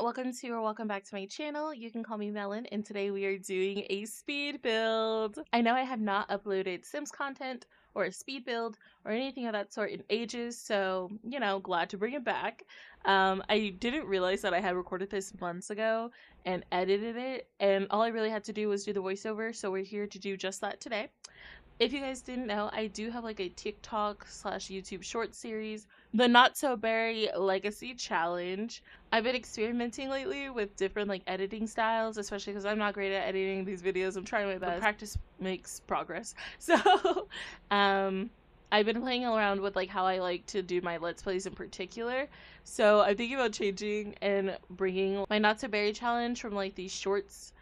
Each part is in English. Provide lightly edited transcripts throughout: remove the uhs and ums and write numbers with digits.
welcome to or welcome back to my channel. You can call me Melon, and today we are doing a speed build. I know I have not uploaded Sims content or a speed build or anything of that sort in ages, so glad to bring it back. I didn't realize that I had recorded this months ago and edited it, and all I really had to do was do the voiceover, so we're here to do just that today. If you guys didn't know, I do have like a TikTok / YouTube short series, the Not So Berry Legacy Challenge. I've been experimenting lately with different like editing styles, especially because I'm not great at editing these videos. I'm trying my best. But practice makes progress. So, I've been playing around with like how I like to do my Let's Plays in particular. So I'm thinking about changing and bringing my Not So Berry challenge from like these shorts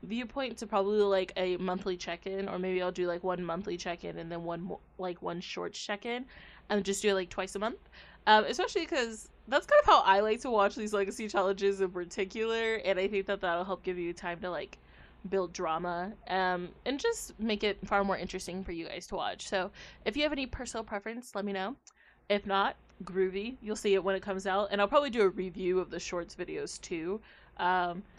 viewpoint to probably like a monthly check-in, or maybe I'll do like one monthly check-in and then one short check-in and just do it like twice a month, especially because that's kind of how I like to watch these legacy challenges in particular, and I think that that'll help give you time to like build drama and just make it far more interesting for you guys to watch. So if you have any personal preference, let me know. If not, groovy, you'll see it when it comes out, and I'll probably do a review of the shorts videos too.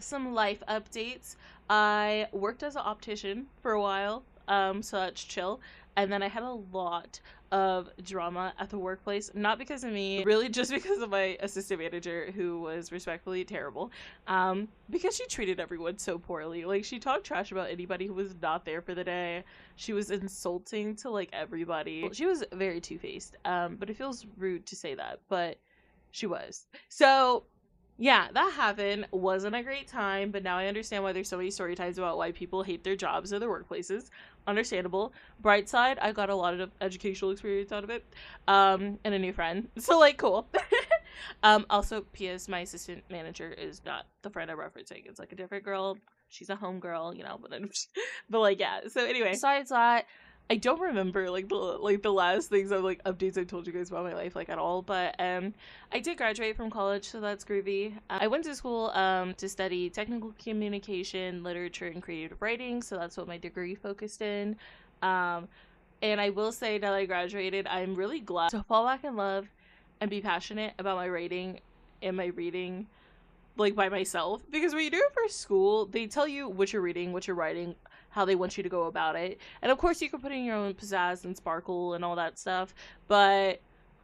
Some life updates. I worked as an optician for a while, so that's chill. And then I had a lot of drama at the workplace, not because of me, really just because of my assistant manager, who was respectfully terrible, because she treated everyone so poorly. Like, she talked trash about anybody who was not there for the day. She was insulting to like everybody. She was very two-faced, but it feels rude to say that, but she was. So yeah, that happened. Wasn't a great time, but now I understand why there's so many story times about why people hate their jobs or their workplaces. Understandable. Bright side, I got a lot of educational experience out of it, and a new friend. So like, cool. Also, P.S. my assistant manager is not the friend I'm referencing. It's like a different girl. She's a homegirl, but like, yeah. So anyway, besides that, I don't remember like the last things of like updates I told you guys about my life like at all, but I did graduate from college, so that's groovy. I went to school to study technical communication, literature, and creative writing, so that's what my degree focused in. And I will say that I graduated, I'm really glad to fall back in love and be passionate about my writing and my reading like by myself, because when you do it for school, they tell you what you're reading, what you're writing, how they want you to go about it, and of course you can put in your own pizzazz and sparkle and all that stuff, but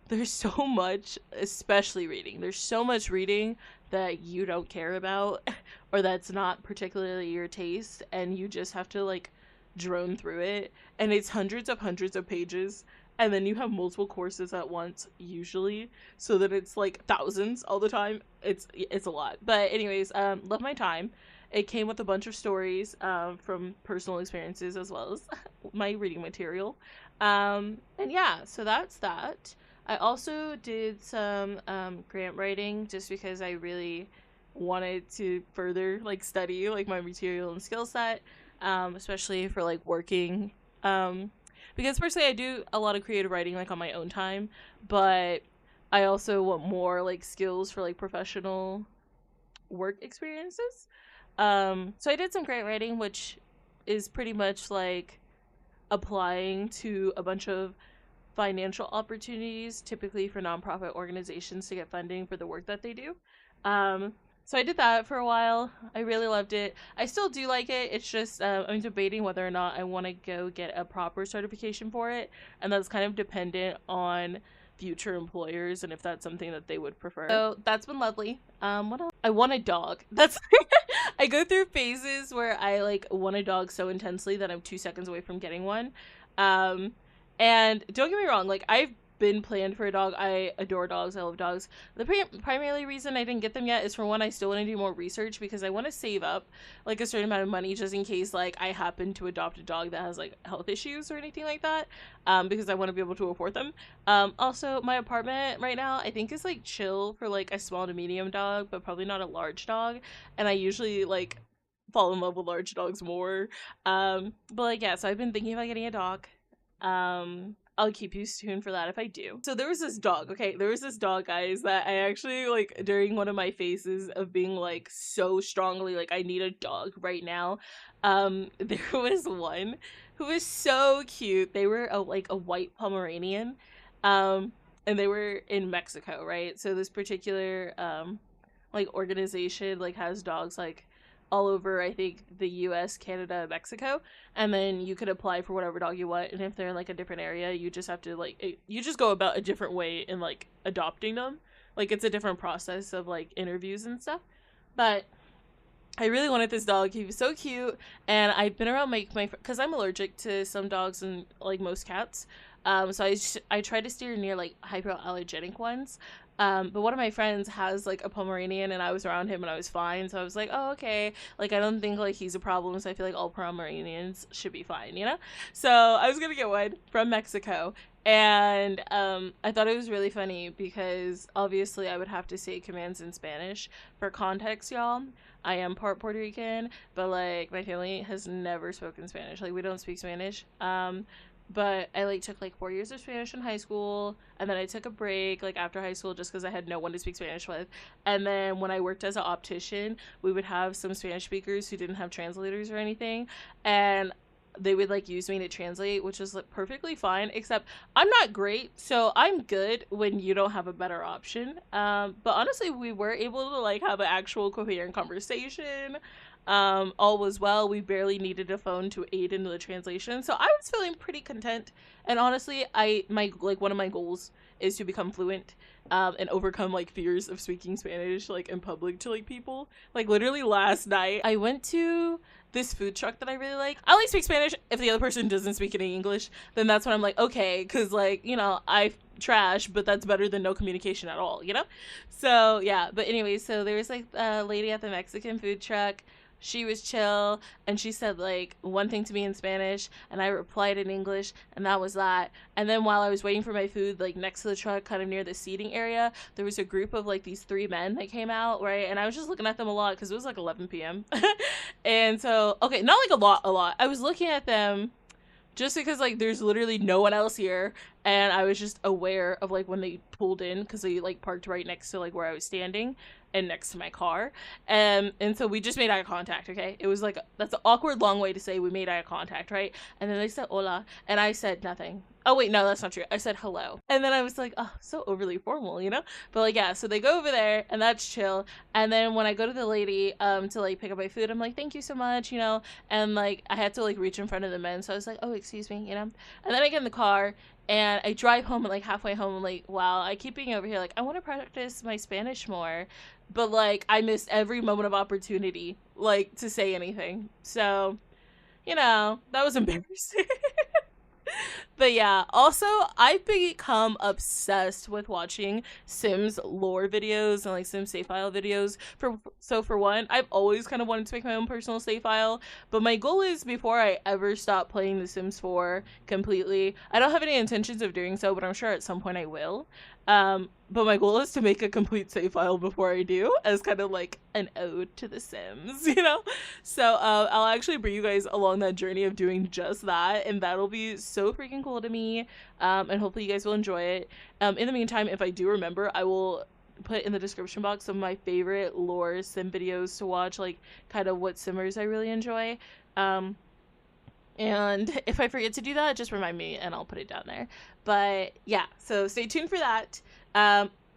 there's so much, especially reading, there's so much reading that you don't care about or that's not particularly your taste, and you just have to like drone through it, and it's hundreds of pages, and then you have multiple courses at once usually, so that it's like thousands all the time. It's a lot, but anyways, love my time. It came with a bunch of stories from personal experiences as well as my reading material, and yeah, so that's that. I also did some grant writing just because I really wanted to further like study like my material and skill set, especially for like working, because personally I do a lot of creative writing like on my own time, but I also want more like skills for like professional work experiences. So I did some grant writing, which is pretty much like applying to a bunch of financial opportunities, typically for nonprofit organizations, to get funding for the work that they do. So I did that for a while. I really loved it. I still do like it. It's just I'm debating whether or not I want to go get a proper certification for it, and that's kind of dependent on future employers and if that's something that they would prefer. So that's been lovely. What else? I want a dog. That's I go through phases where I like want a dog so intensely that I'm 2 seconds away from getting one. And don't get me wrong, like I've been planned for a dog. I adore dogs. I love dogs. The primary reason I didn't get them yet is, for one, I still want to do more research because I want to save up like a certain amount of money just in case like I happen to adopt a dog that has like health issues or anything like that, because I want to be able to afford them. Also, my apartment right now I think is like chill for like a small to medium dog, but probably not a large dog, and I usually like fall in love with large dogs more. But like, yeah, so I've been thinking about getting a dog. I'll keep you tuned for that if I do. So there was this dog, guys, that I actually, like, during one of my phases of being, like, so strongly, like, I need a dog right now, there was one who was so cute. They were, a white Pomeranian, and they were in Mexico, right? So this particular, like organization like has dogs like all over, I think, the US, Canada, Mexico, and then you could apply for whatever dog you want, and if they're in like a different area, you just have to like you just go about a different way in like adopting them. Like it's a different process of like interviews and stuff. But I really wanted this dog. He was so cute, and I've been around my because I'm allergic to some dogs and like most cats. So I tried to steer near like hypoallergenic ones. But one of my friends has like a Pomeranian, and I was around him and I was fine. So I was like, oh, okay. Like I don't think like he's a problem. So I feel like all Pomeranians should be fine, you know? So I was gonna get one from Mexico. And I thought it was really funny because obviously I would have to say commands in Spanish. For context, y'all, I am part Puerto Rican, but like my family has never spoken Spanish. Like we don't speak Spanish. But I like took like 4 years of Spanish in high school, and then I took a break like after high school just because I had no one to speak Spanish with. And then when I worked as an optician, we would have some Spanish speakers who didn't have translators or anything, and they would like use me to translate, which was like perfectly fine, except I'm not great, so I'm good when you don't have a better option. But honestly, we were able to like have an actual coherent conversation. All was well. We barely needed a phone to aid into the translation, so I was feeling pretty content. And honestly, my like one of my goals is to become fluent and overcome like fears of speaking Spanish like in public to like people. Like literally last night I went to this food truck that I really like. I only speak Spanish if the other person doesn't speak any English. Then that's when I'm like, okay, because like, you know, I trash, but that's better than no communication at all, you know? So yeah, but anyway, so there was like a lady at the Mexican food truck. She was chill, and she said like one thing to me in Spanish, and I replied in English, and that was that. And then while I was waiting for my food, like next to the truck, kind of near the seating area, there was a group of like these 3 men that came out, right? And I was just looking at them a lot because it was like 11 p.m. And so, okay, not like a lot. I was looking at them just because like there's literally no one else here, and I was just aware of like when they pulled in because they like parked right next to like where I was standing and next to my car. And so we just made eye contact. Okay, it was like that's an awkward long way to say we made eye contact, right? And then they said hola, and I said nothing. Oh wait, no, that's not true. I said hello. And then I was like, oh, so overly formal, you know? But like, yeah, so they go over there and that's chill. And then when I go to the lady to like pick up my food, I'm like, thank you so much, you know? And like I had to like reach in front of the men, so I was like, oh, excuse me, you know? And then I get in the car and I drive home, and like halfway home I'm like, wow, I keep being over here like I want to practice my Spanish more, but like I missed every moment of opportunity like to say anything. So, you know, that was embarrassing. But yeah, also I've become obsessed with watching Sims lore videos and like Sims save file videos. For one, I've always kind of wanted to make my own personal save file, but my goal is before I ever stop playing The Sims 4 completely. I don't have any intentions of doing so, but I'm sure at some point I will. But my goal is to make a complete save file before I do, as kind of like an ode to The Sims, you know? So I'll actually bring you guys along that journey of doing just that, and that'll be so freaking cool to me. And hopefully you guys will enjoy it. In the meantime, if I do remember, I will put in the description box some of my favorite lore sim videos to watch, like kind of what simmers I really enjoy. And if I forget to do that, just remind me and I'll put it down there. But yeah, so stay tuned for that.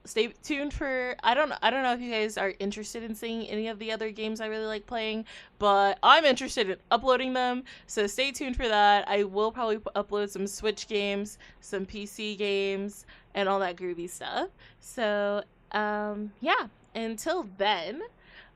Stay tuned for I don't know if you guys are interested in seeing any of the other games I really like playing, but I'm interested in uploading them, so stay tuned for that. I will probably upload some Switch games, some PC games, and all that groovy stuff. So yeah, until then,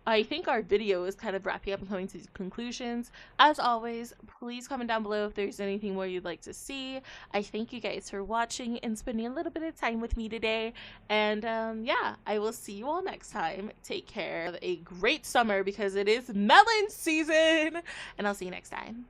I think our video is kind of wrapping up and coming to conclusions. As always, please comment down below if there's anything more you'd like to see. I thank you guys for watching and spending a little bit of time with me today. And yeah, I will see you all next time. Take care. Have a great summer because it is melon season. And I'll see you next time.